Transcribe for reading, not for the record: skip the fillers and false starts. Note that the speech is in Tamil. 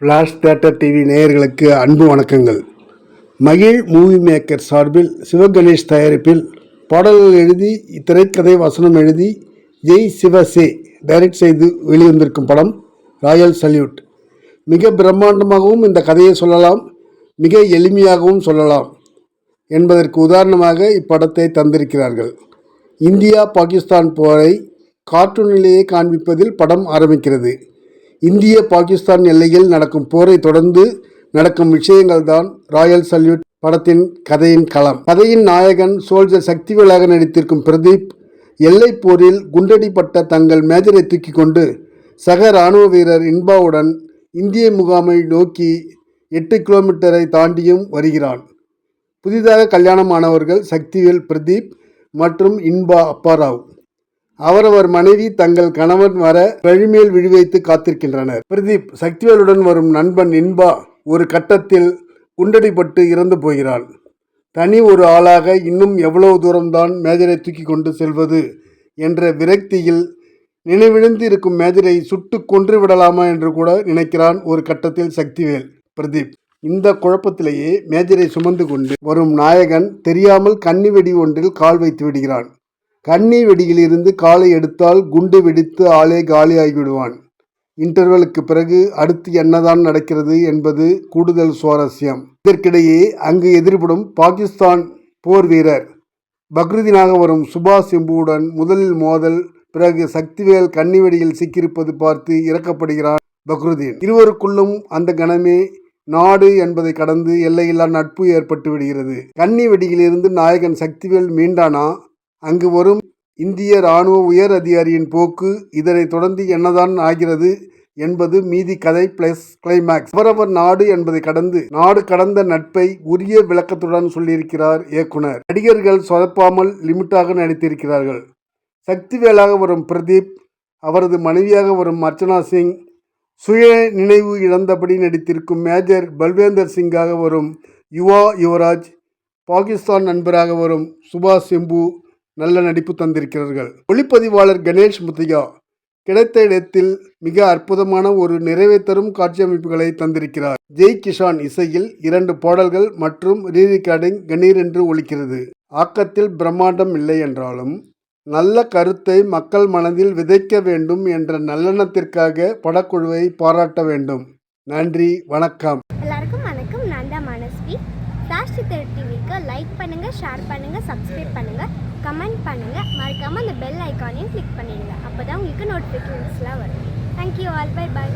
ஃப்ளாஷ் தியேட்டர் டிவி நேயர்களுக்கு அன்பு வணக்கங்கள். மகிழ் மூவி மேக்கர் சார்பில் சிவகணேஷ் தயாரிப்பில் பாடல்கள் எழுதி திரைக்கதை வசனம் எழுதி ஜெய் சிவசே டைரக்ட் செய்து வெளிவந்திருக்கும் படம் ராயல் சல்யூட். மிக பிரம்மாண்டமாகவும் இந்த கதையை சொல்லலாம், மிக எளிமையாகவும் சொல்லலாம் என்பதற்கு உதாரணமாக இப்படத்தை தந்திருக்கிறார்கள். இந்தியா பாகிஸ்தான் போரை கார்ட்டூனிலேயே காண்பிப்பதில் படம் ஆரம்பிக்கிறது. இந்திய பாகிஸ்தான் எல்லையில் நடக்கும் போரை தொடர்ந்து நடக்கும் விஷயங்கள் தான் ராயல் சல்யூட் படத்தின் கதையின் களம். கதையின் நாயகன் சோல்ஜர் சக்திவேலாக நடித்திருக்கும் பிரதீப் எல்லைப் போரில் குண்டடிப்பட்ட தங்கள் மேஜரை தூக்கி கொண்டு சக இராணுவ வீரர் இன்பாவுடன் இந்திய முகாமை நோக்கி 8 கிலோமீட்டரை தாண்டியும் வருகிறான். புதிதாக கல்யாணமானவர்கள் சக்திவேல், பிரதீப் மற்றும் இன்பா அப்பாராவ் அவரவர் மனைவி தங்கள் கணவன் வர வழிமேல் விழிவைத்து காத்திருக்கின்றனர். பிரதீப் சக்திவேலுடன் வரும் நண்பன் இன்பா ஒரு கட்டத்தில் குண்டடிப்பட்டு இறந்து போகிறான். தனி ஒரு ஆளாக இன்னும் எவ்வளவு தூரம்தான் மேஜரை தூக்கி கொண்டு செல்வது என்ற விரக்தியில் நினைவிழந்து இருக்கும் மேஜரை சுட்டு கொன்று விடலாமா என்று கூட நினைக்கிறான் ஒரு கட்டத்தில் சக்திவேல். பிரதீப் இந்த குழப்பத்திலேயே மேஜரை சுமந்து கொண்டு வரும் நாயகன் தெரியாமல் கன்னி வெடி ஒன்றில் கால் வைத்து விடுகிறான். கன்னி வெடியிலிருந்து காலை எடுத்தால் குண்டு வெடித்து ஆளே காலியாகிவிடுவான். இன்டர்வலுக்கு பிறகு அடுத்து என்னதான் நடக்கிறது என்பது கூடுதல் சுவாரஸ்யம். இதற்கிடையே அங்கு எதிர்படும் பாகிஸ்தான் போர் வீரர் பக்ருதீனாக வரும் சுபாஷ் செம்புவுடன் முதலில் மோதல், பிறகு சக்திவேல் கன்னி வெடியில் சிக்கியிருப்பது பார்த்து இறக்கப்படுகிறான் பக்ருதீன். இருவருக்குள்ளும் அந்த கணமே நாடு என்பதை கடந்து எல்லையில்லா நட்பு ஏற்பட்டு விடுகிறது. கன்னி வெடியிலிருந்து நாயகன் சக்திவேல் மீண்டானா? அங்கு வரும் இந்திய இராணுவ உயர் அதிகாரியின் போக்கு, இதனை தொடர்ந்து என்னதான் ஆகிறது என்பது மீதி கதை பிளஸ் கிளைமேக்ஸ். அவரவர் நாடு என்பதை கடந்து நாடு கடந்த நட்பை உரிய விளக்கத்துடன் சொல்லியிருக்கிறார் இயக்குனர். நடிகர்கள் சொதப்பாமல் லிமிட்டாக நடித்திருக்கிறார்கள். சக்திவேலாக வரும் பிரதீப், அவரது மனைவியாக வரும் அர்ச்சனா சிங், சுய நினைவு இழந்தபடி நடித்திருக்கும் மேஜர் பல்வேந்தர் சிங்காக வரும் யுவராஜ், பாகிஸ்தான் நண்பராக வரும் சுபாஷ் செம்பு நல்ல நடிப்பு தந்திருக்கிறார்கள். ஒளிப்பதிவாளர் கணேஷ் முத்தையா கிடைத்த இடத்தில் மிக அற்புதமான ஒரு நிறைவை தரும் காட்சியமைப்புகளை தந்திருக்கிறார். ஜெய் கிஷான் இசையில் 2 பாடல்கள் மற்றும் ரீரிகார்டிங் கணீர் என்று ஒலிக்கிறது. ஆக்கத்தில் பிரம்மாண்டம் இல்லை என்றாலும் நல்ல கருத்தை மக்கள் மனதில் விதைக்க வேண்டும் என்ற நல்லெண்ணத்திற்காக படக்குழுவை பாராட்ட வேண்டும். நன்றி, வணக்கம். எல்லாருக்கும் வணக்கம். நான் தான் மனஸ்வி. ஃப்ளாஷ் டிவிக்கு லைக் பண்ணுங்கள், ஷேர் பண்ணுங்கள், சப்ஸ்கிரைப் பண்ணுங்கள், கமெண்ட் பண்ணுங்கள். மறக்காமல் அந்த பெல் ஐக்கானையும் கிளிக் பண்ணிடுங்க. அப்போ தான் உங்களுக்கு நோட்டிஃபிகேஷன்ஸ்லாம் வரும். Thank you all. Bye bye.